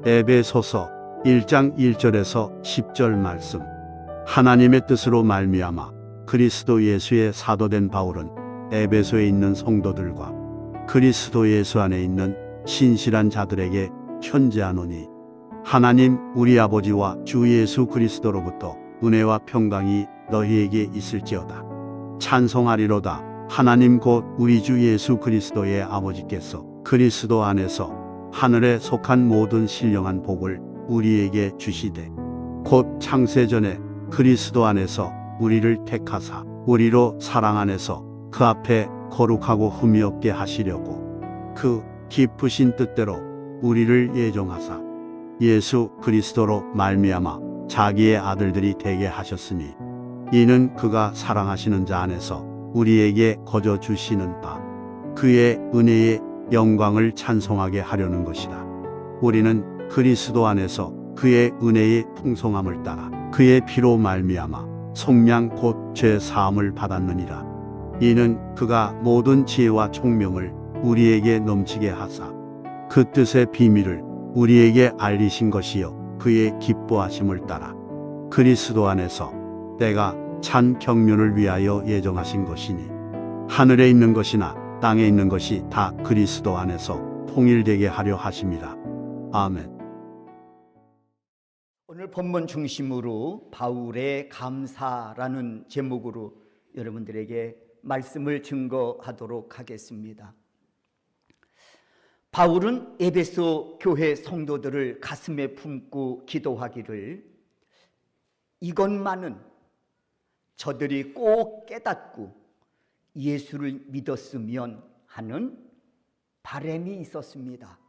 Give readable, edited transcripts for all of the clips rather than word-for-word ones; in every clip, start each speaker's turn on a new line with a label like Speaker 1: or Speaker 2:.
Speaker 1: 에베소서 1장 1절에서 10절 말씀. 하나님의 뜻으로 말미암아 그리스도 예수의 사도된 바울은 에베소에 있는 성도들과 그리스도 예수 안에 있는 신실한 자들에게 편지하노니, 하나님 우리 아버지와 주 예수 그리스도로부터 은혜와 평강이 너희에게 있을지어다. 찬송하리로다. 하나님 곧 우리 주 예수 그리스도의 아버지께서 그리스도 안에서 하늘에 속한 모든 신령한 복을 우리에게 주시되, 곧 창세전에 그리스도 안에서 우리를 택하사 우리로 사랑 안에서 그 앞에 거룩하고 흠이 없게 하시려고 그 기쁘신 뜻대로 우리를 예정하사 예수 그리스도로 말미암아 자기의 아들들이 되게 하셨으니, 이는 그가 사랑하시는 자 안에서 우리에게 거저 주시는 바 그의 은혜의 영광을 찬송하게 하려는 것이다. 우리는 그리스도 안에서 그의 은혜의 풍성함을 따라 그의 피로 말미암아 속량 곧 죄 사함을 받았느니라. 이는 그가 모든 지혜와 총명을 우리에게 넘치게 하사 그 뜻의 비밀을 우리에게 알리신 것이요 그의 기뻐하심을 따라 그리스도 안에서 때가 찬 경륜을 위하여 예정하신 것이니, 하늘에 있는 것이나 땅에 있는 것이 다 그리스도 안에서 통일되게 하려 하심이라. 아멘.
Speaker 2: 오늘 본문 중심으로 바울의 감사라는 제목으로 여러분들에게 말씀을 증거하도록 하겠습니다. 바울은 에베소 교회 성도들을 가슴에 품고 기도하기를, 이것만은 저들이 꼭 깨닫고 예수를 믿었으면 하는 바람이 있었습니다.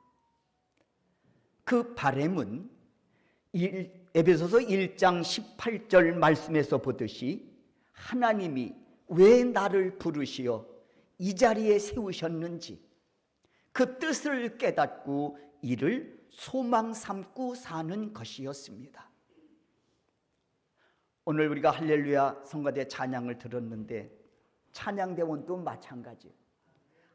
Speaker 2: 그 바람은 에베소서 1장 18절 말씀에서 보듯이, 하나님이 왜 나를 부르시어 이 자리에 세우셨는지 그 뜻을 깨닫고 이를 소망 삼고 사는 것이었습니다. 오늘 우리가 할렐루야 성가대 찬양을 들었는데, 찬양대원도 마찬가지예요.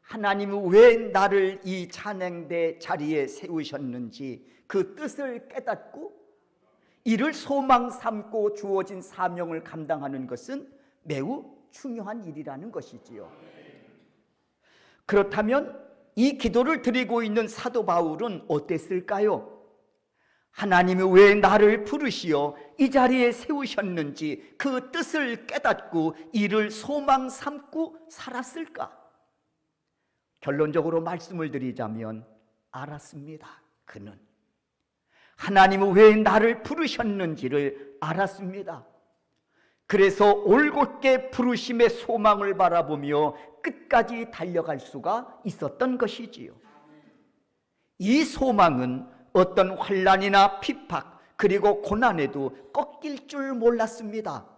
Speaker 2: 하나님이 왜 나를 이 찬양대 자리에 세우셨는지 그 뜻을 깨닫고 이를 소망 삼고 주어진 사명을 감당하는 것은 매우 중요한 일이라는 것이지요. 그렇다면 이 기도를 드리고 있는 사도 바울은 어땠을까요? 하나님이 왜 나를 부르시어 이 자리에 세우셨는지 그 뜻을 깨닫고 이를 소망 삼고 살았을까? 결론적으로 말씀을 드리자면 알았습니다. 그는 하나님이 왜 나를 부르셨는지를 알았습니다. 그래서 올곧게 부르심의 소망을 바라보며 끝까지 달려갈 수가 있었던 것이지요. 이 소망은 어떤 환난이나 핍박 그리고 고난에도 꺾일 줄 몰랐습니다.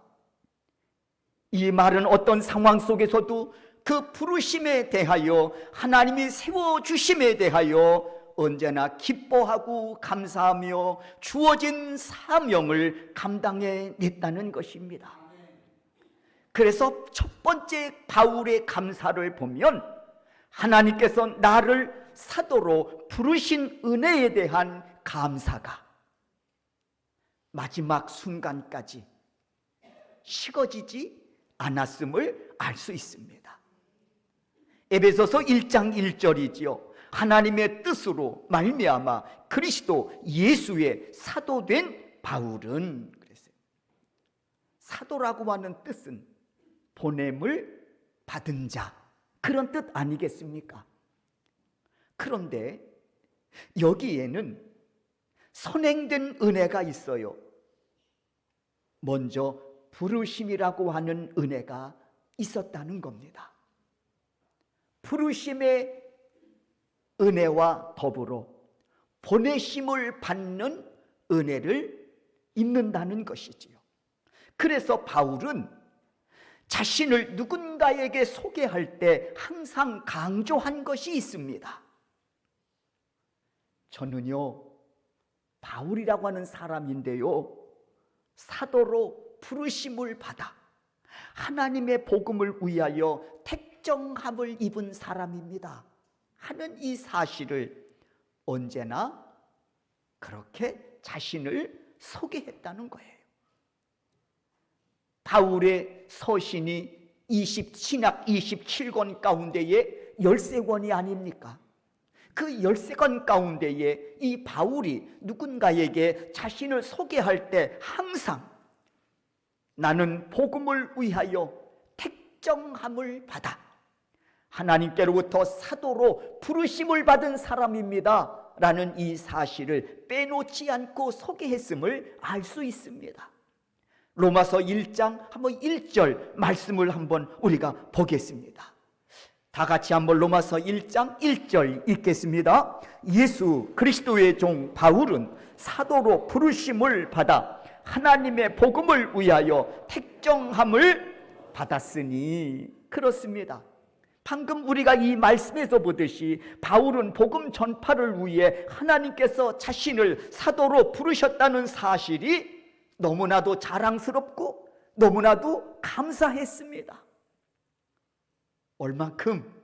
Speaker 2: 이 말은 어떤 상황 속에서도 그 부르심에 대하여, 하나님이 세워주심에 대하여 언제나 기뻐하고 감사하며 주어진 사명을 감당해냈다는 것입니다. 그래서 첫 번째 바울의 감사를 보면, 하나님께서 나를 사도로 부르신 은혜에 대한 감사가 마지막 순간까지 식어지지 않았음을 알 수 있습니다. 에베소서 1장 1절이지요. 하나님의 뜻으로 말미암아 그리스도 예수의 사도된 바울은, 그랬어요. 사도라고 하는 뜻은 보냄을 받은 자, 그런 뜻 아니겠습니까? 그런데 여기에는 선행된 은혜가 있어요. 먼저 부르심이라고 하는 은혜가 있었다는 겁니다. 부르심의 은혜와 더불어 보내심을 받는 은혜를 입는다는 것이지요. 그래서 바울은 자신을 누군가에게 소개할 때 항상 강조한 것이 있습니다. 저는요, 바울이라고 하는 사람인데요, 사도로 부르심을 받아 하나님의 복음을 위하여 택정함을 입은 사람입니다 하는 이 사실을 언제나 그렇게 자신을 소개했다는 거예요. 바울의 서신이 신약 27권 가운데에 13권이 아닙니까? 그 13권 가운데에 이 바울이 누군가에게 자신을 소개할 때 항상 나는 복음을 위하여 택정함을 받아 하나님께로부터 사도로 부르심을 받은 사람입니다 라는 이 사실을 빼놓지 않고 소개했음을 알 수 있습니다. 로마서 1장 한번 1절 말씀을 한번 우리가 보겠습니다. 다 같이 한번 로마서 1장 1절 읽겠습니다. 예수 그리스도의 종 바울은 사도로 부르심을 받아 하나님의 복음을 위하여 택정함을 받았으니. 그렇습니다. 방금 우리가 이 말씀에서 보듯이 바울은 복음 전파를 위해 하나님께서 자신을 사도로 부르셨다는 사실이 너무나도 자랑스럽고 너무나도 감사했습니다. 얼만큼?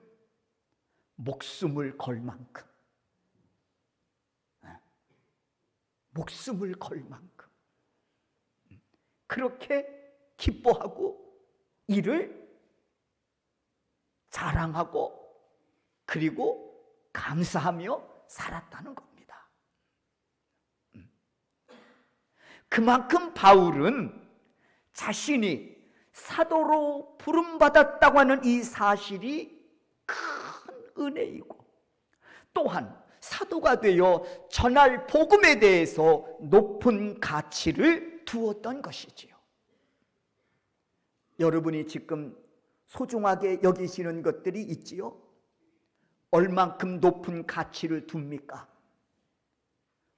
Speaker 2: 목숨을 걸 만큼. 목숨을 걸 만큼. 그렇게 기뻐하고 이를 자랑하고 그리고 감사하며 살았다는 겁니다. 그만큼 바울은 자신이 사도로 부름받았다고 하는 이 사실이 큰 은혜이고, 또한 사도가 되어 전할 복음에 대해서 높은 가치를 두었던 것이지요. 여러분이 지금 소중하게 여기시는 것들이 있지요? 얼만큼 높은 가치를 둡니까?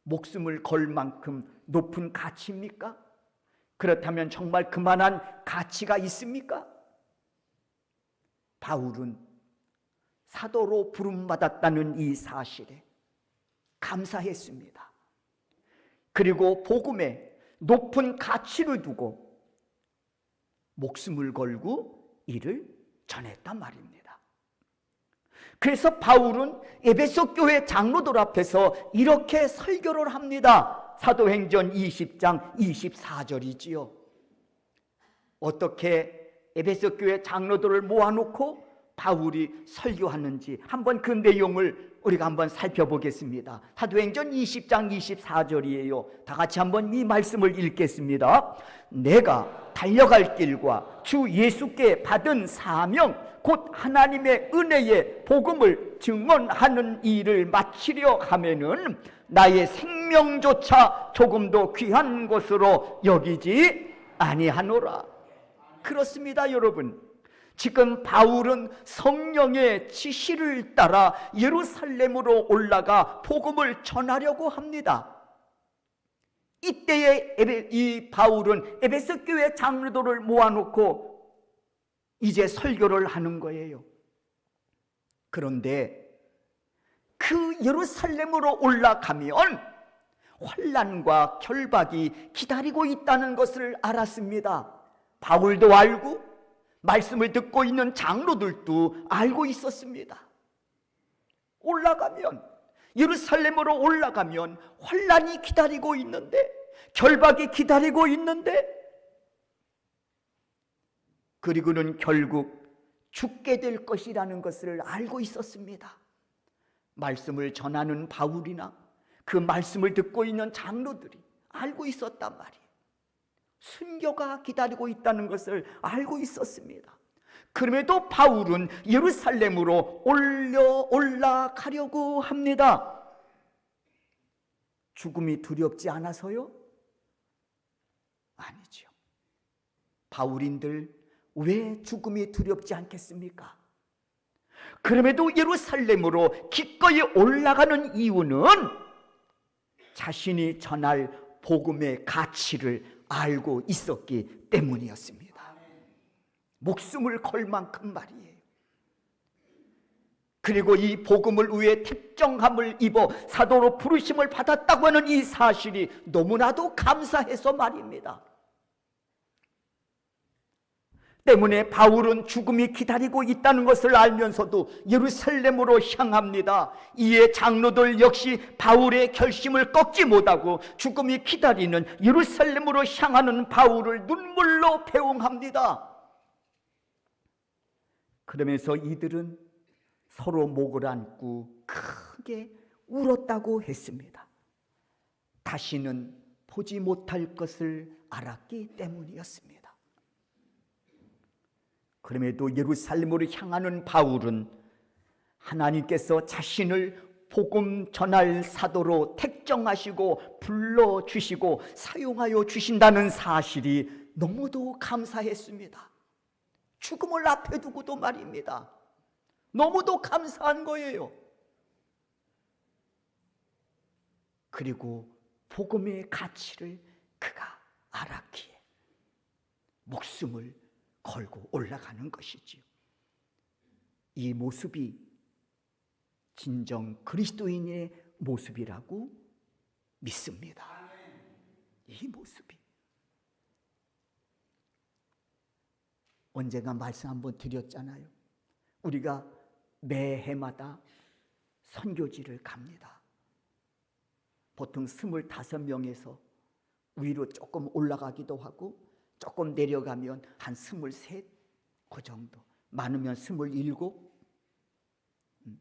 Speaker 2: 목숨을 걸 만큼 높은 가치입니까? 그렇다면 정말 그만한 가치가 있습니까? 바울은 사도로 부름받았다는 이 사실에 감사했습니다. 그리고 복음에 높은 가치를 두고 목숨을 걸고 이를 전했단 말입니다. 그래서 바울은 에베소 교회 장로들 앞에서 이렇게 설교를 합니다. 사도행전 20장 24절이지요. 어떻게 에베소 교회 장로들을 모아놓고 바울이 설교하는지 한번 그 내용을 우리가 한번 살펴보겠습니다. 사도행전 20장 24절이에요. 다 같이 한번 이 말씀을 읽겠습니다. 내가 달려갈 길과 주 예수께 받은 사명 곧 하나님의 은혜의 복음을 증언하는 일을 마치려 하면은 나의 생명조차 조금도 귀한 것으로 여기지 아니하노라. 그렇습니다, 여러분. 지금 바울은 성령의 지시를 따라 예루살렘으로 올라가 복음을 전하려고 합니다. 이때에 이 바울은 에베소 교회 장로들을 모아놓고 이제 설교를 하는 거예요. 그런데 그 예루살렘으로 올라가면 환난과 결박이 기다리고 있다는 것을 알았습니다. 바울도 알고 말씀을 듣고 있는 장로들도 알고 있었습니다. 예루살렘으로 올라가면 환난이 기다리고 있는데, 결박이 기다리고 있는데, 그리고는 결국 죽게 될 것이라는 것을 알고 있었습니다. 말씀을 전하는 바울이나 그 말씀을 듣고 있는 장로들이 알고 있었단 말이에요. 순교가 기다리고 있다는 것을 알고 있었습니다. 그럼에도 바울은 예루살렘으로 올라가려고 합니다. 죽음이 두렵지 않아서요? 아니죠. 바울인들 왜 죽음이 두렵지 않겠습니까? 그럼에도 예루살렘으로 기꺼이 올라가는 이유는 자신이 전할 복음의 가치를 알고 있었기 때문이었습니다. 목숨을 걸 만큼 말이에요. 그리고 이 복음을 위해 택정함을 입어 사도로 부르심을 받았다고 하는 이 사실이 너무나도 감사해서 말입니다. 때문에 바울은 죽음이 기다리고 있다는 것을 알면서도 예루살렘으로 향합니다. 이에 장로들 역시 바울의 결심을 꺾지 못하고 죽음이 기다리는 예루살렘으로 향하는 바울을 눈물로 배웅합니다. 그러면서 이들은 서로 목을 안고 크게 울었다고 했습니다. 다시는 보지 못할 것을 알았기 때문이었습니다. 그럼에도 예루살렘으로 향하는 바울은 하나님께서 자신을 복음 전할 사도로 택정하시고 불러주시고 사용하여 주신다는 사실이 너무도 감사했습니다. 죽음을 앞에 두고도 말입니다. 너무도 감사한 거예요. 그리고 복음의 가치를 그가 알았기에 목숨을 걸고 올라가는 것이지요. 이 모습이 진정 그리스도인의 모습이라고 믿습니다. 이 모습이. 언젠가 말씀 한번 드렸잖아요. 우리가 매해마다 선교지를 갑니다. 보통 25명에서 위로 조금 올라가기도 하고 조금 내려가면 한 23, 그 정도, 많으면 27,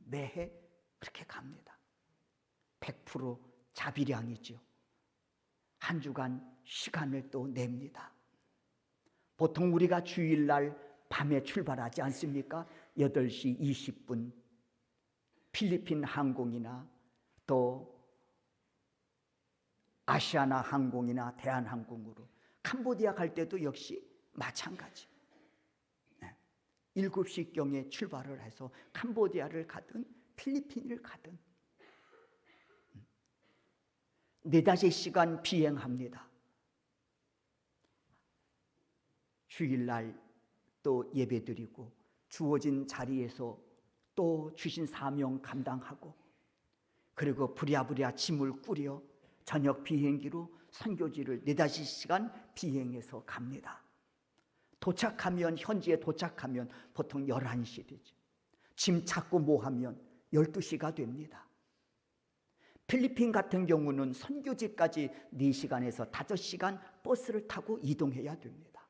Speaker 2: 매해 그렇게 갑니다. 100% 자비량이죠. 한 주간 시간을 또 냅니다. 보통 우리가 주일날 밤에 출발하지 않습니까? 8시 20분 필리핀 항공이나 또 아시아나 항공이나 대한항공으로, 캄보디아 갈 때도 역시 마찬가지. 7시경에 출발을 해서 캄보디아를 가든 필리핀을 가든 4-5시간 비행합니다. 주일날 또 예배드리고 주어진 자리에서 또 주신 사명 감당하고, 그리고 부랴부랴 짐을 꾸려 저녁 비행기로 선교지를 4-5시간 비행해서 갑니다. 도착하면, 현지에 도착하면 보통 11시 되죠. 짐 찾고 뭐 하면 12시가 됩니다. 필리핀 같은 경우는 선교지까지 4시간에서 5시간 버스를 타고 이동해야 됩니다.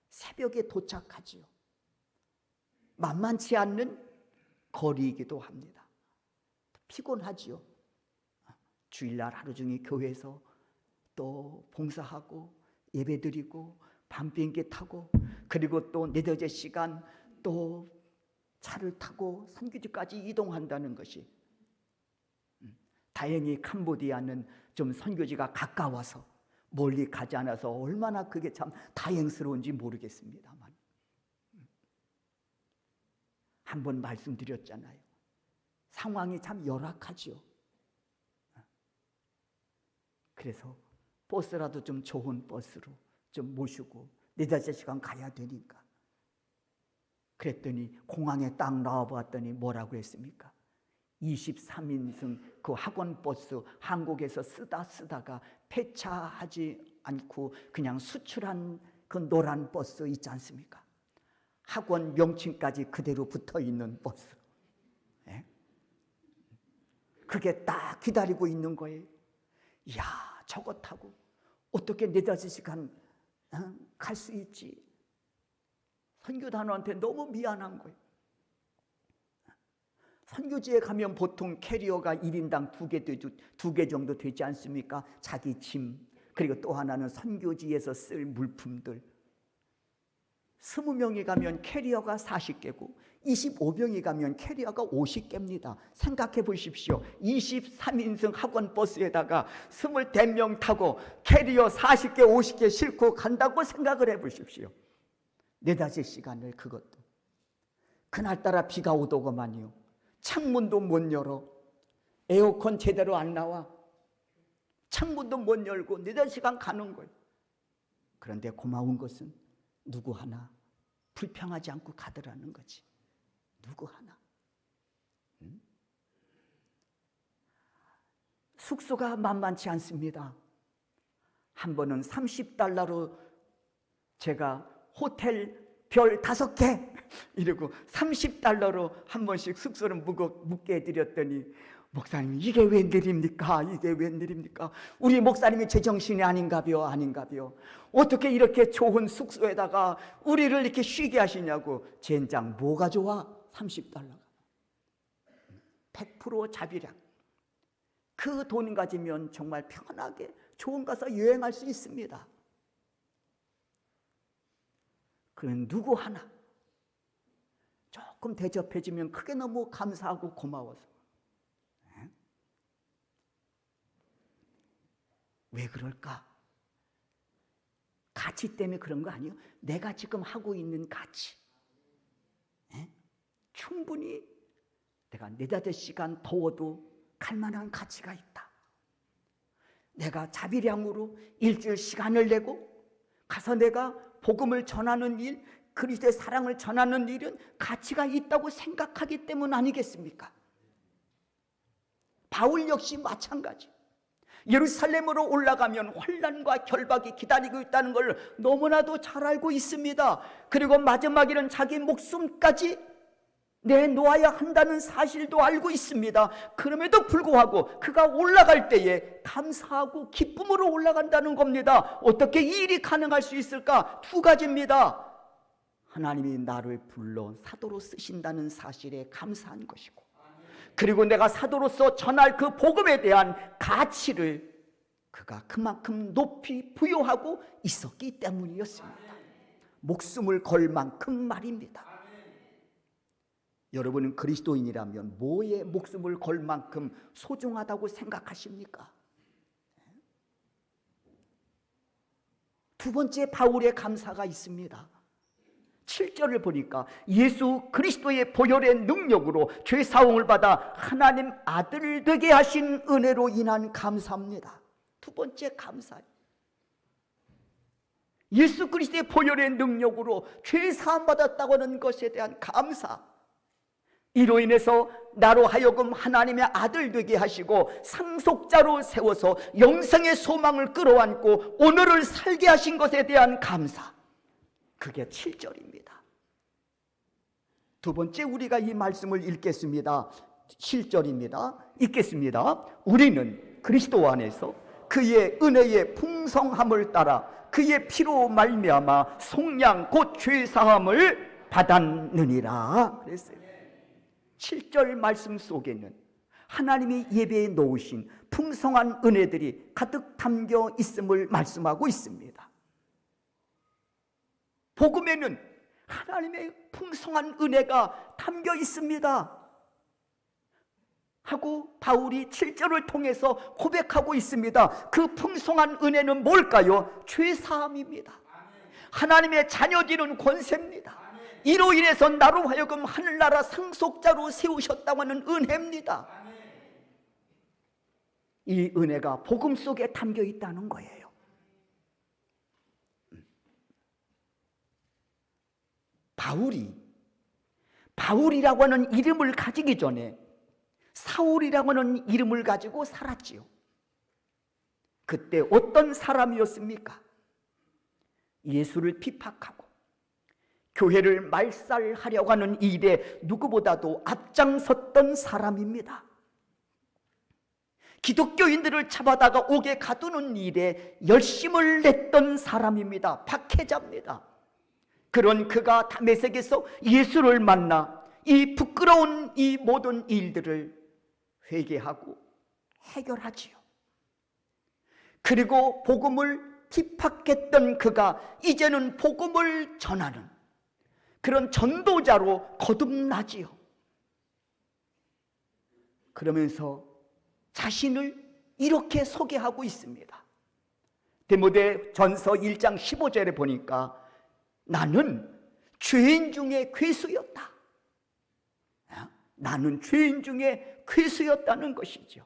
Speaker 2: 새벽에 도착하지요. 만만치 않는 거리이기도 합니다. 피곤하지요. 주일날 하루 종일 교회에서 또 봉사하고 예배드리고 밤비행기 타고, 그리고 또 4-5시간 또 차를 타고 선교지까지 이동한다는 것이, 다행히 캄보디아는 좀 선교지가 가까워서 멀리 가지 않아서 얼마나 그게 참 다행스러운지 모르겠습니다만, 한번 말씀드렸잖아요. 상황이 참 열악하죠. 그래서 버스라도 좀 좋은 버스로 좀 모시고 4-5시간 가야 되니까. 그랬더니 공항에 딱 나와봤더니 뭐라고 했습니까? 23인승 그 학원 버스, 한국에서 쓰다가 폐차하지 않고 그냥 수출한 그 노란 버스 있지 않습니까? 학원 명칭까지 그대로 붙어있는 버스. 예? 그게 딱 기다리고 있는 거예요. 이야, 저거 타고 어떻게 4-5시간 갈 수 있지? 선교단원한테 너무 미안한 거예요. 선교지에 가면 보통 캐리어가 1인당 2개 정도 되지 않습니까? 자기 짐, 그리고 또 하나는 선교지에서 쓸 물품들. 20명이 가면 캐리어가 40개고 25명이 가면 캐리어가 50개입니다. 생각해 보십시오. 23인승 학원 버스에다가 25명 타고 캐리어 40개, 50개 싣고 간다고 생각을 해 보십시오. 4-5시간을. 그것도 그날따라 비가 오더구만요. 창문도 못 열어. 에어컨 제대로 안 나와. 창문도 못 열고 4-5시간 가는 거예요. 그런데 고마운 것은 누구 하나 불평하지 않고 가더라는 거지. 누구 하나. 숙소가 만만치 않습니다. 한 번은 $30로 제가 호텔 별 5개 이러고 30달러로 한 번씩 숙소를 묵게 해드렸더니 목사님 이게 웬일입니까? 이게 웬일입니까? 우리 목사님이 제정신이 아닌가벼 아닌가벼 어떻게 이렇게 좋은 숙소에다가 우리를 이렇게 쉬게 하시냐고. 젠장 뭐가 좋아? 30달러가 100% 자비량. 그 돈 가지면 정말 편하게 좋은 가서 여행할 수 있습니다. 그럼 누구 하나 조금 대접해주면 크게 너무 감사하고 고마워서. 왜 그럴까? 가치 때문에 그런 거 아니에요? 내가 지금 하고 있는 가치. 충분히 내가 4-5시간 더워도 갈 만한 가치가 있다. 내가 자비량으로 일주일 시간을 내고 가서 내가 복음을 전하는 일, 그리스도의 사랑을 전하는 일은 가치가 있다고 생각하기 때문 아니겠습니까? 바울 역시 마찬가지. 예루살렘으로 올라가면 환난과 결박이 기다리고 있다는 걸 너무나도 잘 알고 있습니다. 그리고 마지막에는 자기 목숨까지 내놓아야 한다는 사실도 알고 있습니다. 그럼에도 불구하고 그가 올라갈 때에 감사하고 기쁨으로 올라간다는 겁니다. 어떻게 이 일이 가능할 수 있을까? 2가지입니다. 하나님이 나를 불러 사도로 쓰신다는 사실에 감사한 것이고, 그리고 내가 사도로서 전할 그 복음에 대한 가치를 그가 그만큼 높이 부여하고 있었기 때문이었습니다. 목숨을 걸 만큼 말입니다. 여러분은 그리스도인이라면 뭐에 목숨을 걸 만큼 소중하다고 생각하십니까? 2번째 바울의 감사가 있습니다. 7절을 보니까 예수 그리스도의 보혈의 능력으로 죄사함을 받아 하나님 아들 되게 하신 은혜로 인한 감사입니다. 2번째 감사예요. 예수 그리스도의 보혈의 능력으로 죄사함 받았다고 하는 것에 대한 감사. 이로 인해서 나로 하여금 하나님의 아들 되게 하시고 상속자로 세워서 영생의 소망을 끌어안고 오늘을 살게 하신 것에 대한 감사. 그게 7절입니다. 2번째 우리가 이 말씀을 읽겠습니다. 7절입니다. 읽겠습니다. 우리는 그리스도 안에서 그의 은혜의 풍성함을 따라 그의 피로 말미암아 속량 곧 죄사함을 받았느니라 그랬어요. 7절 말씀 속에는 하나님이 예배에 놓으신 풍성한 은혜들이 가득 담겨 있음을 말씀하고 있습니다. 복음에는 하나님의 풍성한 은혜가 담겨 있습니다 하고 바울이 7절을 통해서 고백하고 있습니다. 그 풍성한 은혜는 뭘까요? 죄사함입니다. 하나님의 자녀되는 권세입니다. 이로 인해서 나로 하여금 하늘나라 상속자로 세우셨다고 하는 은혜입니다. 이 은혜가 복음 속에 담겨 있다는 거예요. 바울이라고 하는 이름을 가지기 전에 사울이라고 하는 이름을 가지고 살았지요. 그때 어떤 사람이었습니까? 예수를 피박하고 교회를 말살하려고 하는 일에 누구보다도 앞장섰던 사람입니다. 기독교인들을 잡아다가 옥에 가두는 일에 열심을 냈던 사람입니다. 박해자입니다. 그런 그가 다메섹에서 예수를 만나 이 부끄러운 이 모든 일들을 회개하고 해결하지요. 그리고 복음을 핍박했던 그가 이제는 복음을 전하는 그런 전도자로 거듭나지요. 그러면서 자신을 이렇게 소개하고 있습니다. 디모데전서 1장 15절에 보니까 나는 죄인 중에 괴수였다. 나는 죄인 중에 괴수였다는 것이죠.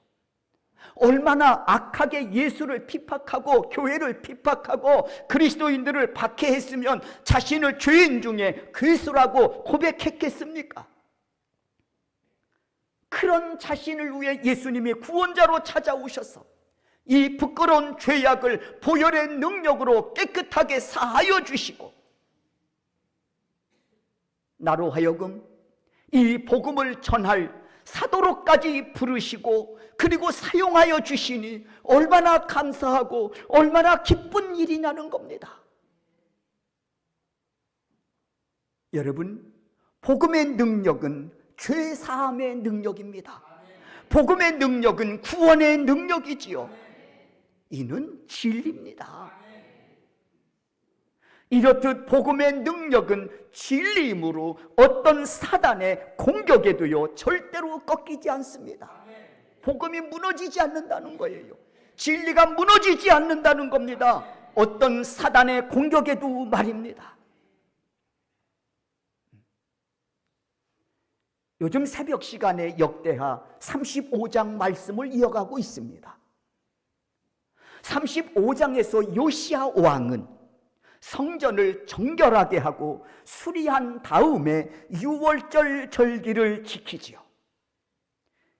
Speaker 2: 얼마나 악하게 예수를 핍박하고 교회를 핍박하고 그리스도인들을 박해했으면 자신을 죄인 중에 괴수라고 고백했겠습니까? 그런 자신을 위해 예수님이 구원자로 찾아오셔서 이 부끄러운 죄악을 보혈의 능력으로 깨끗하게 사하여 주시고 나로 하여금 이 복음을 전할 사도로까지 부르시고 그리고 사용하여 주시니 얼마나 감사하고 얼마나 기쁜 일이냐는 겁니다. 여러분, 복음의 능력은 죄 사함의 능력입니다. 복음의 능력은 구원의 능력이지요. 이는 진리입니다. 이렇듯 복음의 능력은 진리이므로 어떤 사단의 공격에도요 절대로 꺾이지 않습니다. 복음이 무너지지 않는다는 거예요. 진리가 무너지지 않는다는 겁니다. 어떤 사단의 공격에도 말입니다. 요즘 새벽 시간에 역대하 35장 말씀을 이어가고 있습니다. 35장에서 요시야 왕은 성전을 정결하게 하고 수리한 다음에 유월절 절기를 지키지요.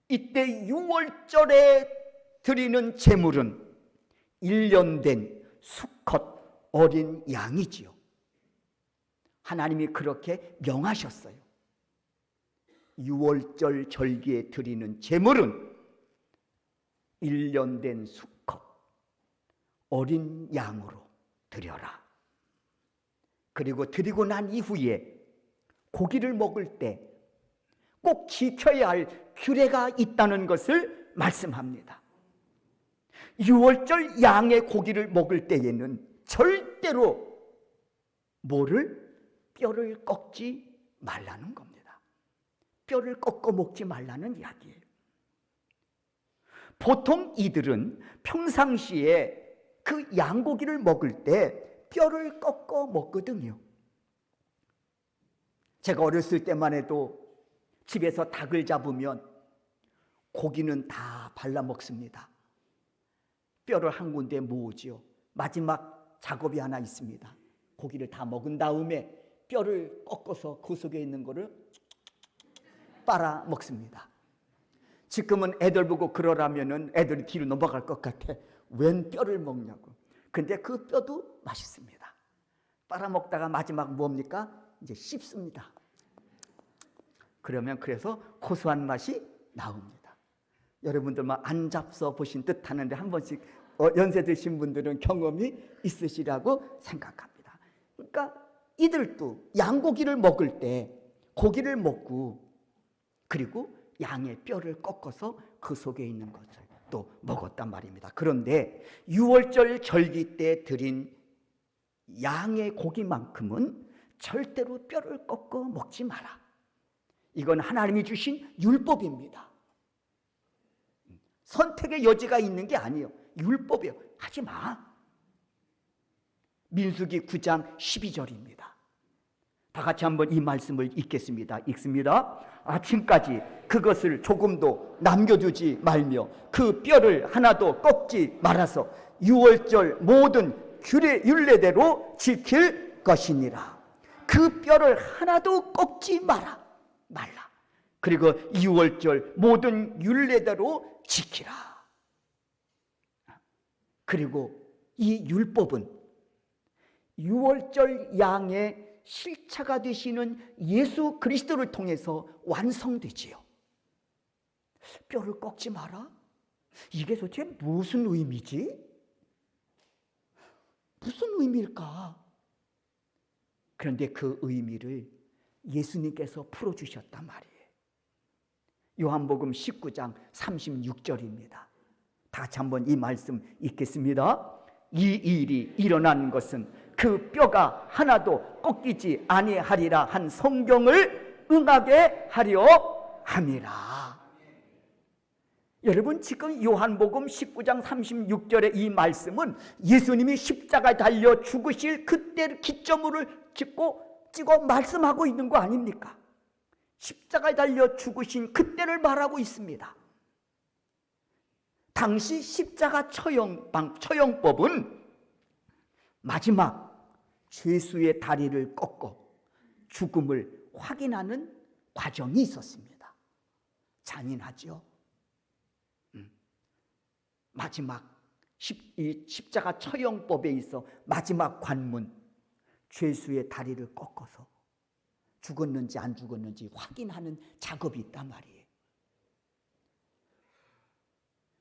Speaker 2: 이때 유월절에 드리는 제물은 1년 된 수컷 어린 양이지요. 하나님이 그렇게 명하셨어요. 유월절 절기에 드리는 제물은 1년 된 수컷 어린 양으로 드려라. 그리고 드리고 난 이후에 고기를 먹을 때 꼭 지켜야 할 규례가 있다는 것을 말씀합니다. 유월절 양의 고기를 먹을 때에는 절대로 뼈를 꺾지 말라는 겁니다. 뼈를 꺾어 먹지 말라는 이야기예요. 보통 이들은 평상시에 그 양고기를 먹을 때 뼈를 꺾어 먹거든요. 제가 어렸을 때만 해도 집에서 닭을 잡으면 고기는 다 발라 먹습니다. 뼈를 한 군데 모으지요. 마지막 작업이 하나 있습니다. 고기를 다 먹은 다음에 뼈를 꺾어서 그 속에 있는 거를 빨아 먹습니다. 지금은 애들 보고 그러라면은 애들이 뒤로 넘어갈 것 같아. 웬 뼈를 먹냐고. 근데 그 뼈도 맛있습니다. 빨아 먹다가 마지막 뭡니까? 이제 씹습니다. 그러면 그래서 고소한 맛이 나옵니다. 여러분들만 안 잡숴 보신 듯 하는데 한 번씩 연세 드신 분들은 경험이 있으시라고 생각합니다. 그러니까 이들도 양고기를 먹을 때 고기를 먹고 그리고 양의 뼈를 꺾어서 그 속에 있는 것을 또 먹었단 말입니다. 그런데 유월절 절기 때 드린 양의 고기만큼은 절대로 뼈를 꺾어 먹지 마라. 이건 하나님이 주신 율법입니다. 선택의 여지가 있는 게 아니에요. 율법이에요. 하지 마. 민수기 9장 12절입니다. 다 같이 한번 이 말씀을 읽겠습니다. 읽습니다. 아침까지 그것을 조금도 남겨두지 말며 그 뼈를 하나도 꺾지 말아서 유월절 모든 율례대로 지킬 것이니라. 그 뼈를 하나도 꺾지 말라. 그리고 유월절 모든 율례대로 지키라. 그리고 이 율법은 유월절 양의 실체가 되시는 예수 그리스도를 통해서 완성되지요. 뼈를 꺾지 마라? 이게 도대체 무슨 의미지? 무슨 의미일까? 그런데 그 의미를 예수님께서 풀어주셨단 말이에요. 요한복음 19장 36절입니다. 다 같이 한번 이 말씀 읽겠습니다. 이 일이 일어난 것은 그 뼈가 하나도 꺾이지 아니하리라 한 성경을 응하게 하려 함이라. 여러분, 지금 요한복음 19장 36절의 이 말씀은 예수님이 십자가에 달려 죽으실 그때를 기점으로 찍어 말씀하고 있는 거 아닙니까? 십자가에 달려 죽으신 그때를 말하고 있습니다. 당시 십자가 처형법은 마지막 죄수의 다리를 꺾어 죽음을 확인하는 과정이 있었습니다. 잔인하죠. 마지막 십자가 처형법에 있어 마지막 관문, 죄수의 다리를 꺾어서 죽었는지 안 죽었는지 확인하는 작업이 있단 말이에요.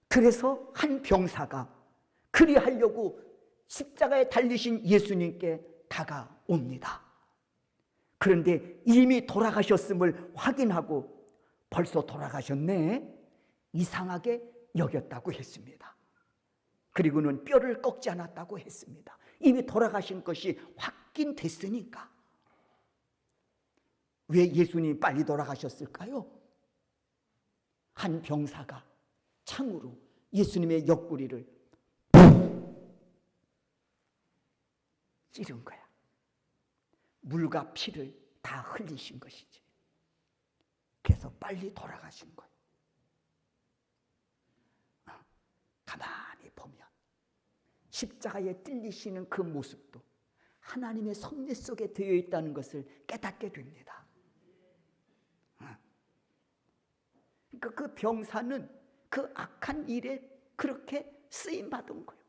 Speaker 2: 그래서 한 병사가 그리하려고 십자가에 달리신 예수님께 다가옵니다. 그런데 이미 돌아가셨음을 확인하고 벌써 돌아가셨네? 이상하게 여겼다고 했습니다. 그리고는 뼈를 꺾지 않았다고 했습니다. 이미 돌아가신 것이 확인됐으니까. 왜 예수님이 빨리 돌아가셨을까요? 한 병사가 창으로 예수님의 옆구리를 찌른 거야. 물과 피를 다 흘리신 것이지. 그래서 빨리 돌아가신 거예요. 가만히 보면 십자가에 찔리시는 그 모습도 하나님의 섭리 속에 되어 있다는 것을 깨닫게 됩니다. 그러니까 그 병사는 그 악한 일에 그렇게 쓰임받은 거예요.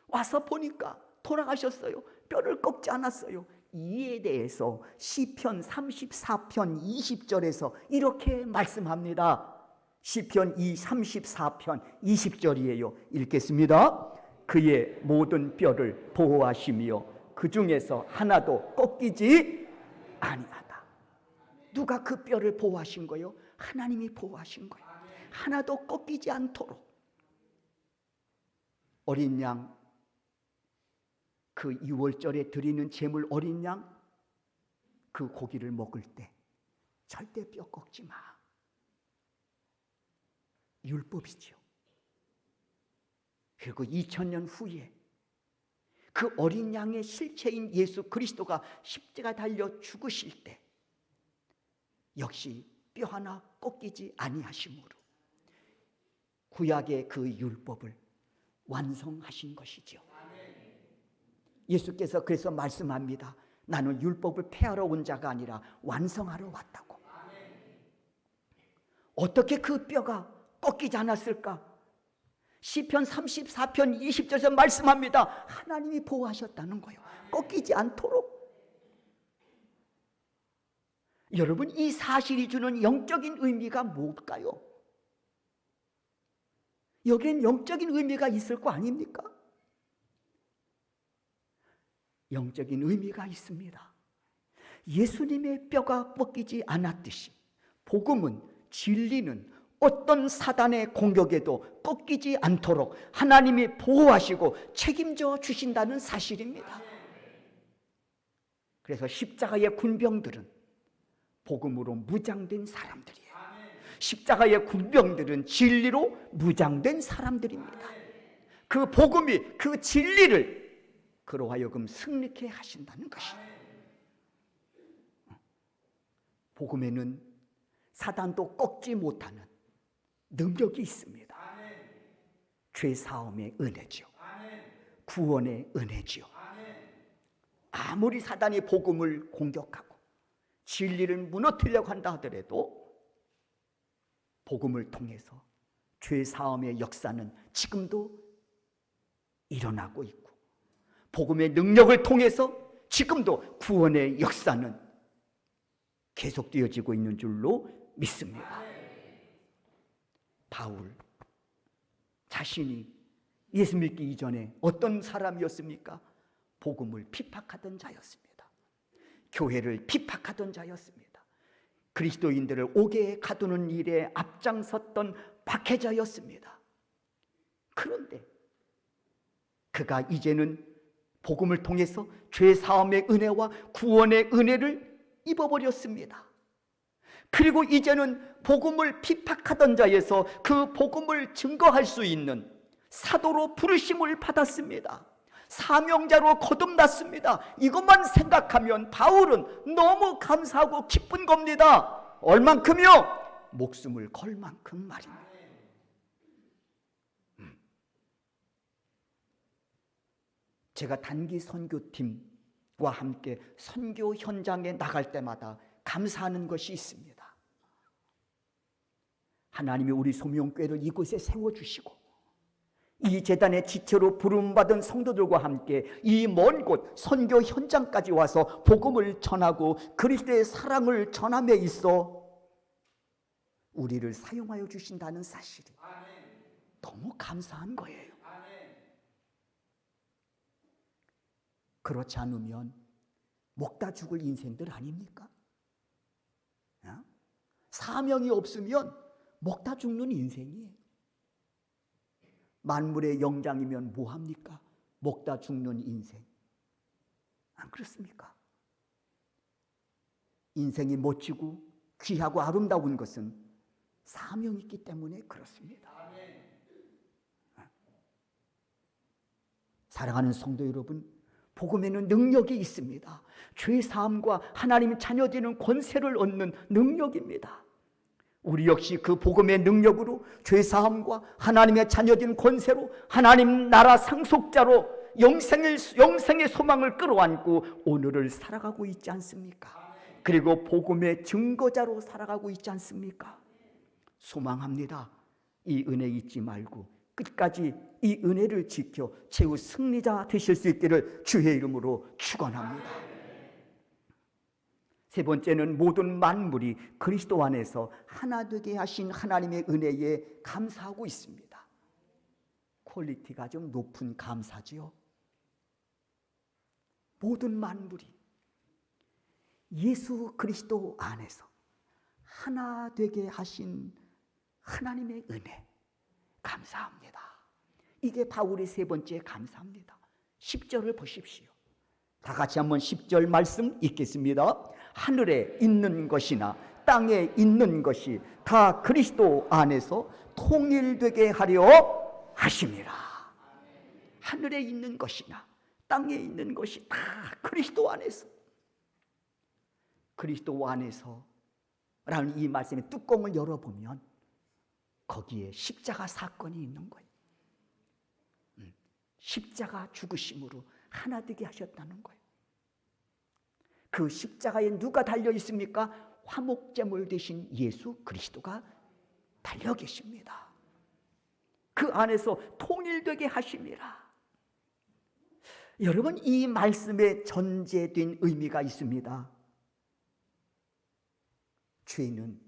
Speaker 2: 와서 보니까 돌아가셨어요. 뼈를 꺾지 않았어요. 이에 대해서 시편 34편 20절에서 이렇게 말씀합니다. 시편 34편 20절이에요. 읽겠습니다. 그의 모든 뼈를 보호하시며 그 중에서 하나도 꺾이지 아니하다. 누가 그 뼈를 보호하신 거예요? 하나님이 보호하신 거예요. 하나도 꺾이지 않도록. 어린 양, 그 6월절에 드리는 제물 어린 양, 그 고기를 먹을 때 절대 뼈 꺾지 마. 율법이죠. 그리고 2000년 후에 그 어린 양의 실체인 예수 그리스도가 십자가 달려 죽으실 때 역시 뼈 하나 꺾이지 아니하심으로 구약의 그 율법을 완성하신 것이죠. 예수께서 그래서 말씀합니다. 나는 율법을 폐하러 온 자가 아니라 완성하러 왔다고. 어떻게 그 뼈가 꺾이지 않았을까? 시편 34편 20절에서 말씀합니다. 하나님이 보호하셨다는 거예요. 꺾이지 않도록. 여러분, 이 사실이 주는 영적인 의미가 뭘까요? 여기엔 영적인 의미가 있을 거 아닙니까? 영적인 의미가 있습니다. 예수님의 뼈가 꺾이지 않았듯이 복음은, 진리는 어떤 사단의 공격에도 꺾이지 않도록 하나님이 보호하시고 책임져 주신다는 사실입니다. 그래서 십자가의 군병들은 복음으로 무장된 사람들이에요. 십자가의 군병들은 진리로 무장된 사람들입니다. 그 복음이 그 진리를 그로 하여금 승리케 하신다는 것이에요. 복음에는 사단도 꺾지 못하는 능력이 있습니다. 죄사함의 은혜죠. 구원의 은혜죠. 아무리 사단이 복음을 공격하고 진리를 무너뜨리려고 한다 하더라도 복음을 통해서 죄사함의 역사는 지금도 일어나고 있고 복음의 능력을 통해서 지금도 구원의 역사는 계속되어지고 있는 줄로 믿습니다. 바울 자신이 예수 믿기 이전에 어떤 사람이었습니까? 복음을 핍박하던 자였습니다. 교회를 핍박하던 자였습니다. 그리스도인들을 옥에 가두는 일에 앞장섰던 박해자였습니다. 그런데 그가 이제는 복음을 통해서 죄사함의 은혜와 구원의 은혜를 입어버렸습니다. 그리고 이제는 복음을 핍박하던 자에서 그 복음을 증거할 수 있는 사도로 부르심을 받았습니다. 사명자로 거듭났습니다. 이것만 생각하면 바울은 너무 감사하고 기쁜 겁니다. 얼만큼요? 목숨을 걸 만큼 말입니다. 제가 단기 선교팀과 함께 선교 현장에 나갈 때마다 감사하는 것이 있습니다. 하나님이 우리 소명교회를 이곳에 세워주시고 이 제단의 지체로 부름받은 성도들과 함께 이 먼 곳 선교 현장까지 와서 복음을 전하고 그리스도의 사랑을 전함에 있어 우리를 사용하여 주신다는 사실이 너무 감사한 거예요. 그렇지 않으면 먹다 죽을 인생들 아닙니까? 사명이 없으면 먹다 죽는 인생이에요. 만물의 영장이면 뭐합니까? 먹다 죽는 인생. 안 그렇습니까? 인생이 멋지고 귀하고 아름다운 것은 사명이 있기 때문에 그렇습니다. 사랑하는 성도 여러분, 복음에는 능력이 있습니다. 죄사함과 하나님의 자녀되는 권세를 얻는 능력입니다. 우리 역시 그 복음의 능력으로 죄사함과 하나님의 자녀된 권세로 하나님 나라 상속자로 영생의 소망을 끌어안고 오늘을 살아가고 있지 않습니까? 그리고 복음의 증거자로 살아가고 있지 않습니까? 소망합니다. 이 은혜 잊지 말고 끝까지 이 은혜를 지켜 최후 승리자 되실 수 있기를 주의 이름으로 축원합니다. 세 번째는 모든 만물이 그리스도 안에서 하나 되게 하신 하나님의 은혜에 감사하고 있습니다. 퀄리티가 좀 높은 감사지요. 모든 만물이 예수 그리스도 안에서 하나 되게 하신 하나님의 은혜 감사합니다. 이게 바울의 세 번째 감사합니다. 10절을 보십시오. 다 같이 한번 10절 말씀 읽겠습니다. 하늘에 있는 것이나 땅에 있는 것이 다 그리스도 안에서 통일되게 하려 하심이라. 하늘에 있는 것이나 땅에 있는 것이 다 그리스도 안에서, 그리스도 안에서라는 이 말씀의 뚜껑을 열어보면 거기에 십자가 사건이 있는 거예요. 십자가 죽으심으로 하나 되게 하셨다는 거예요. 그 십자가에 누가 달려 있습니까? 화목제물 되신 예수 그리스도가 달려 계십니다. 그 안에서 통일되게 하심이라. 여러분, 이 말씀에 전제된 의미가 있습니다. 죄는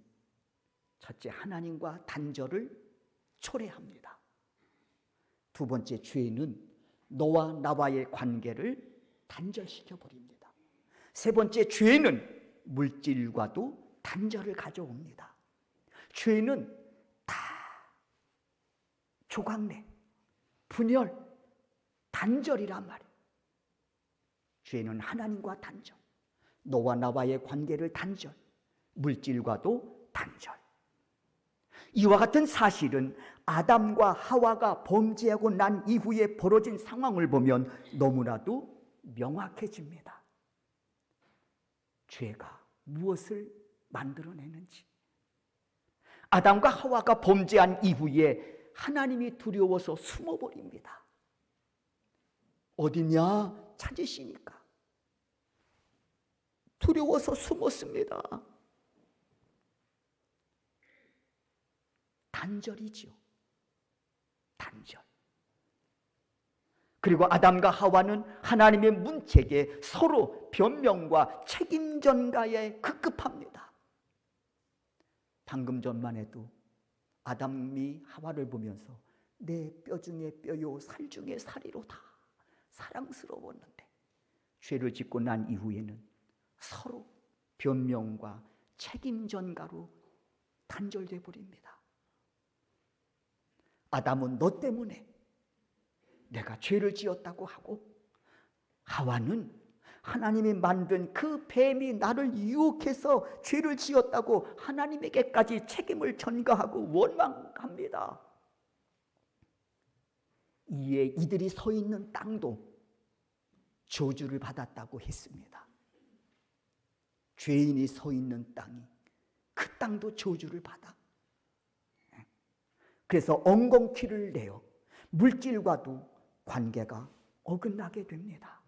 Speaker 2: 첫째, 하나님과 단절을 초래합니다. 두 번째, 죄는 너와 나와의 관계를 단절시켜 버립니다. 세 번째, 죄는 물질과도 단절을 가져옵니다. 죄는 다 조각내, 분열, 단절이란 말이에요. 죄는 하나님과 단절, 너와 나와의 관계를 단절, 물질과도 단절. 이와 같은 사실은 아담과 하와가 범죄하고 난 이후에 벌어진 상황을 보면 너무나도 명확해집니다. 죄가 무엇을 만들어내는지. 아담과 하와가 범죄한 이후에 하나님이 두려워서 숨어버립니다. 어디냐 찾으시니까 두려워서 숨었습니다. 단절이지요. 단절. 그리고 아담과 하와는 하나님의 문책에 서로 변명과 책임 전가에 급급합니다. 방금 전만 해도 아담이 하와를 보면서 내 뼈 중에 뼈요 살 중에 살이로다 사랑스러웠는데, 죄를 짓고 난 이후에는 서로 변명과 책임 전가로 단절돼 버립니다. 아담은 너 때문에 내가 죄를 지었다고 하고, 하와는 하나님이 만든 그 뱀이 나를 유혹해서 죄를 지었다고 하나님에게까지 책임을 전가하고 원망합니다. 이에 이들이 서 있는 땅도 저주를 받았다고 했습니다. 죄인이 서 있는 땅이, 그 땅도 저주를 받아. 그래서 엉겅퀴를 내어 물질과도 관계가 어긋나게 됩니다.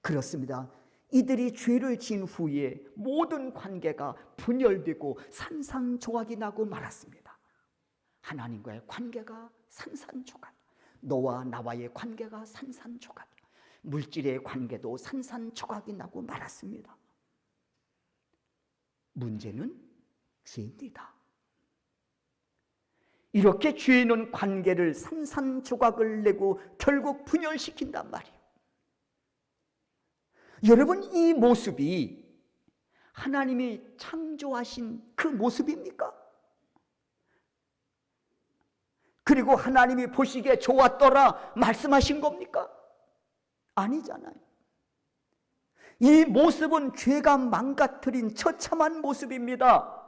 Speaker 2: 그렇습니다. 이들이 죄를 지은 후에 모든 관계가 분열되고 산산조각이 나고 말았습니다. 하나님과의 관계가 산산조각. 너와 나와의 관계가 산산조각. 물질의 관계도 산산조각이 나고 말았습니다. 문제는 죄입니다. 이렇게 죄는 관계를 산산조각을 내고 결국 분열시킨단 말이에요. 여러분, 이 모습이 하나님이 창조하신 그 모습입니까? 그리고 하나님이 보시기에 좋았더라 말씀하신 겁니까? 아니잖아요. 이 모습은 죄가 망가뜨린 처참한 모습입니다.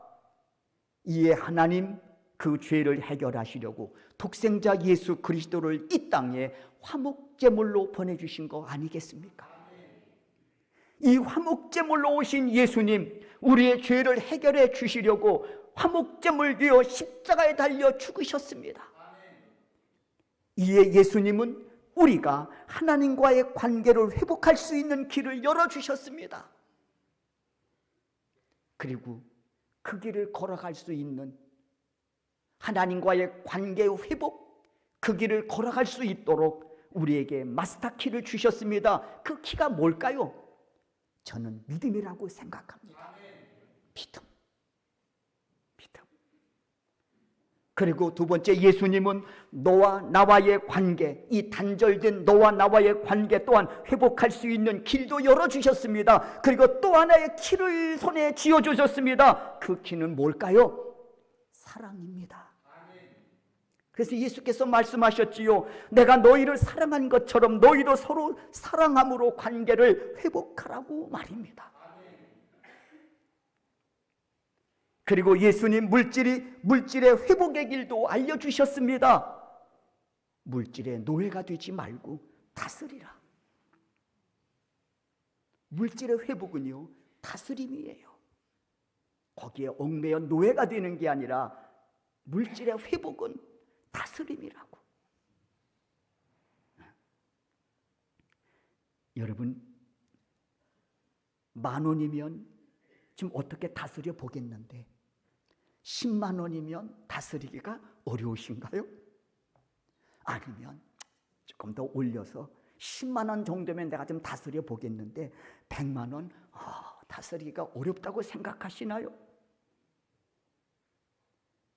Speaker 2: 이에 하나님 그 죄를 해결하시려고 독생자 예수 그리스도를 이 땅에 화목제물로 보내주신 거 아니겠습니까? 이 화목제물로 오신 예수님, 우리의 죄를 해결해 주시려고 화목제물 되어 십자가에 달려 죽으셨습니다. 이에 예수님은 우리가 하나님과의 관계를 회복할 수 있는 길을 열어주셨습니다. 그리고 그 길을 걸어갈 수 있는 하나님과의 관계 회복, 그 길을 걸어갈 수 있도록 우리에게 마스터키를 주셨습니다. 그 키가 뭘까요? 저는 믿음이라고 생각합니다. 믿음. 그리고 두 번째, 예수님은 너와 나와의 관계, 이 단절된 너와 나와의 관계 또한 회복할 수 있는 길도 열어주셨습니다. 그리고 또 하나의 키를 손에 쥐어주셨습니다. 그 키는 뭘까요? 사랑입니다. 그래서 예수께서 말씀하셨지요. 내가 너희를 사랑한 것처럼 너희도 서로 사랑함으로 관계를 회복하라고 말입니다. 그리고 예수님 물질의 회복의 길도 알려주셨습니다. 물질의 노예가 되지 말고 다스리라. 물질의 회복은요, 다스림이에요. 거기에 얽매여 노예가 되는 게 아니라 물질의 회복은 다스림이라고. 여러분, 10,000원이면 지금 어떻게 다스려 보겠는데 10만 원이면 다스리기가 어려우신가요? 아니면 조금 더 올려서 10만 원 정도면 내가 좀 다스려 보겠는데 100만 원 다스리기가 어렵다고 생각하시나요?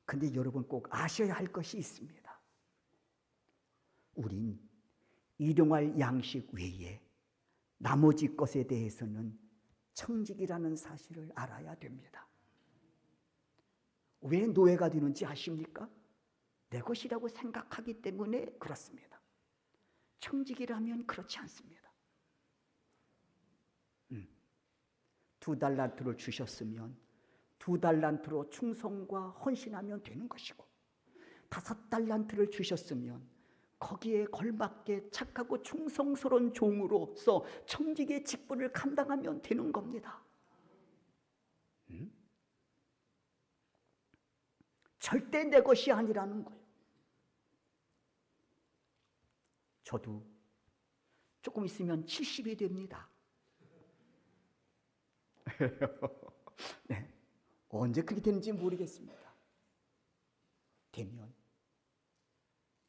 Speaker 2: 근데 여러분 꼭 아셔야 할 것이 있습니다. 우린 일용할 양식 외에 나머지 것에 대해서는 청직이라는 사실을 알아야 됩니다. 왜 노예가 되는지 아십니까? 내 것이라고 생각하기 때문에 그렇습니다. 청직이라면 그렇지 않습니다. 2달란트를 주셨으면 2달란트로 충성과 헌신하면 되는 것이고 5달란트를 주셨으면 거기에 걸맞게 착하고 충성스러운 종으로서 청직의 직분을 감당하면 되는 겁니다. 절대 내 것이 아니라는 거예요. 저도 조금 있으면 70이 됩니다. 네. 언제 그렇게 되는지 모르겠습니다. 되면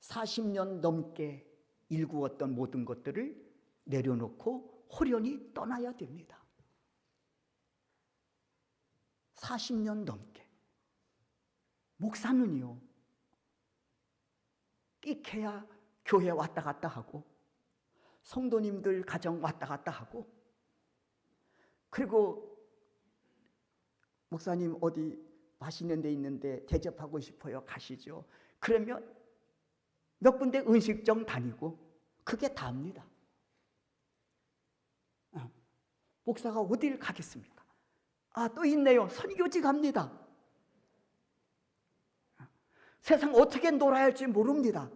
Speaker 2: 40년 넘게 일구었던 모든 것들을 내려놓고 호련히 떠나야 됩니다. 40년 넘게. 목사는요, 끽해야 교회 왔다 갔다 하고 성도님들 가정 왔다 갔다 하고, 그리고 목사님 어디 맛있는 데 있는데 대접하고 싶어요, 가시죠. 그러면 몇 군데 음식점 다니고 그게 다입니다. 목사가 어딜 가겠습니까? 또 있네요. 선교지 갑니다. 세상 어떻게 놀아야 할지 모릅니다.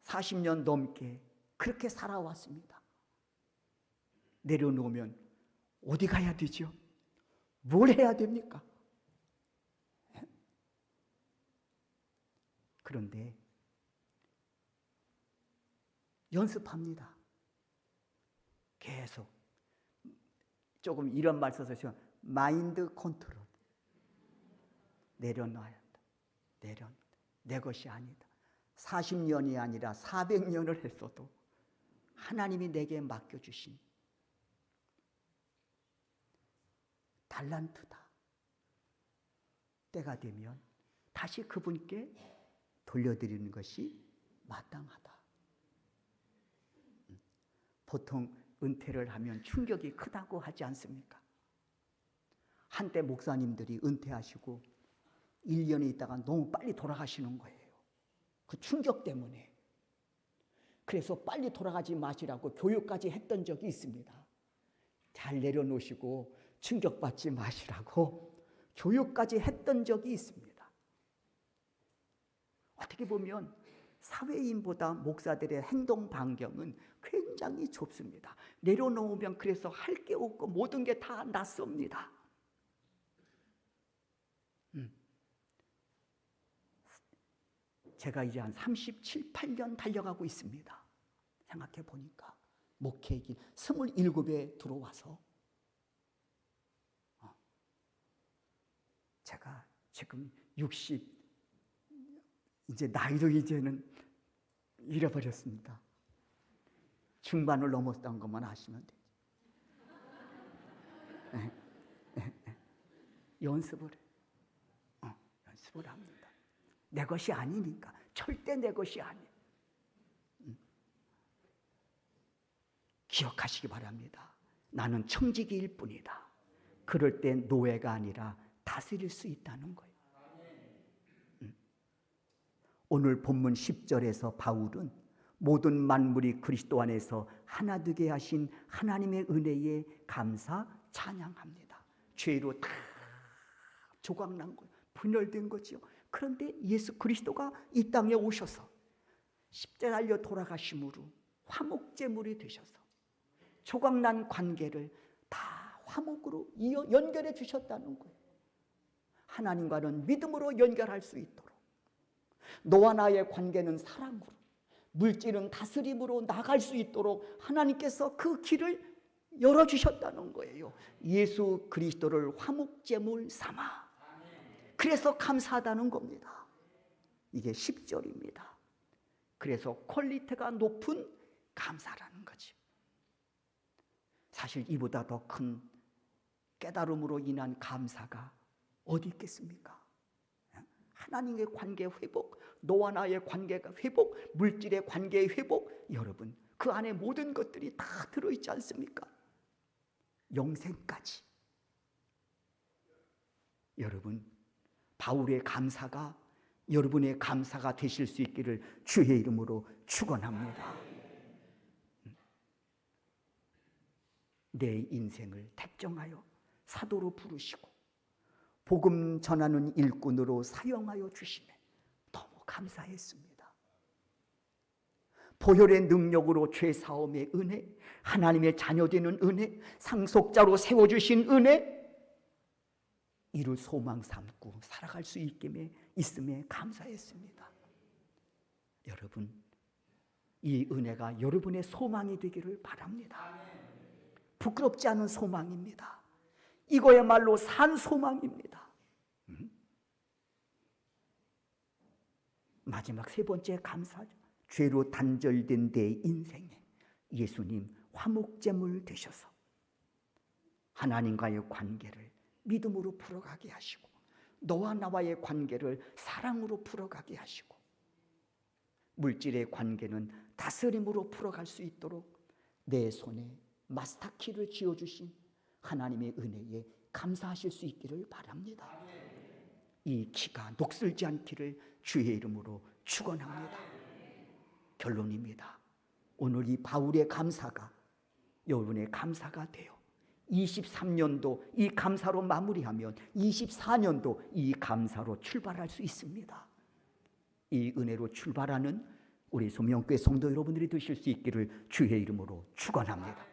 Speaker 2: 40년 넘게 그렇게 살아왔습니다. 내려놓으면 어디 가야 되죠? 뭘 해야 됩니까? 그런데 연습합니다. 계속. 조금 이런 말 써서 마인드 컨트롤. 내려놔야 한다. 내 것이 아니다. 40년이 아니라 400년을 했어도 하나님이 내게 맡겨주신 달란트다. 때가 되면 다시 그분께 돌려드리는 것이 마땅하다. 보통 은퇴를 하면 충격이 크다고 하지 않습니까? 한때 목사님들이 은퇴하시고 1년에 있다가 너무 빨리 돌아가시는 거예요. 그 충격 때문에. 그래서 빨리 돌아가지 마시라고 교육까지 했던 적이 있습니다. 잘 내려놓으시고 충격받지 마시라고 교육까지 했던 적이 있습니다. 어떻게 보면 사회인보다 목사들의 행동 반경은 굉장히 좁습니다. 내려놓으면 그래서 할 게 없고 모든 게 다 낯섭니다. 제가 이제 한 37, 8년 달려가고 있습니다. 생각해 보니까 목회 길 27에 들어와서 제가 지금 60 이제 나이도 이제는 잃어버렸습니다. 중반을 넘었던 것만 아시면 돼요. 연습을 합니다. 내 것이 아니니까. 절대 내 것이 아니에요. 기억하시기 바랍니다. 나는 청지기일 뿐이다. 그럴 때 노예가 아니라 다스릴 수 있다는 거예요. 오늘 본문 10절에서 바울은 모든 만물이 그리스도 안에서 하나 되게 하신 하나님의 은혜에 감사 찬양합니다. 죄로 다 조각난 거예요. 분열된 거죠. 그런데 예수 그리스도가 이 땅에 오셔서 십자가에 달려 돌아가심으로 화목제물이 되셔서 조각난 관계를 다 화목으로 연결해 주셨다는 거예요. 하나님과는 믿음으로 연결할 수 있도록, 너와 나의 관계는 사랑으로, 물질은 다스림으로 나갈 수 있도록 하나님께서 그 길을 열어주셨다는 거예요. 예수 그리스도를 화목제물 삼아. 그래서 감사하다는 겁니다. 이게 10절입니다. 그래서 퀄리티가 높은 감사라는 거지. 사실 이보다 더 큰 깨달음으로 인한 감사가 어디 있겠습니까? 하나님의 관계 회복, 너와 나의 관계가 회복, 물질의 관계의 회복, 여러분 그 안에 모든 것들이 다 들어있지 않습니까? 영생까지. 여러분 바울의 감사가 여러분의 감사가 되실 수 있기를 주의 이름으로 축원합니다. 내 인생을 택정하여 사도로 부르시고 복음 전하는 일꾼으로 사용하여 주시매 너무 감사했습니다. 보혈의 능력으로 죄 사함의 은혜, 하나님의 자녀되는 은혜, 상속자로 세워주신 은혜, 이를 소망 삼고 살아갈 수 있음에 감사했습니다. 여러분 이 은혜가 여러분의 소망이 되기를 바랍니다. 부끄럽지 않은 소망입니다. 이거야말로 산 소망입니다. 마지막 세 번째 감사죠. 죄로 단절된 내 인생에 예수님 화목제물 되셔서 하나님과의 관계를 믿음으로 풀어가게 하시고 너와 나와의 관계를 사랑으로 풀어가게 하시고 물질의 관계는 다스림으로 풀어갈 수 있도록 내 손에 마스터키를 쥐어주신 하나님의 은혜에 감사하실 수 있기를 바랍니다. 이 키가 녹슬지 않기를 주의 이름으로 축원합니다. 결론입니다. 오늘 이 바울의 감사가 여러분의 감사가 돼요. 23년도 이 감사로 마무리하면 24년도 이 감사로 출발할 수 있습니다. 이 은혜로 출발하는 우리 소명교회 성도 여러분들이 되실 수 있기를 주의 이름으로 축원합니다.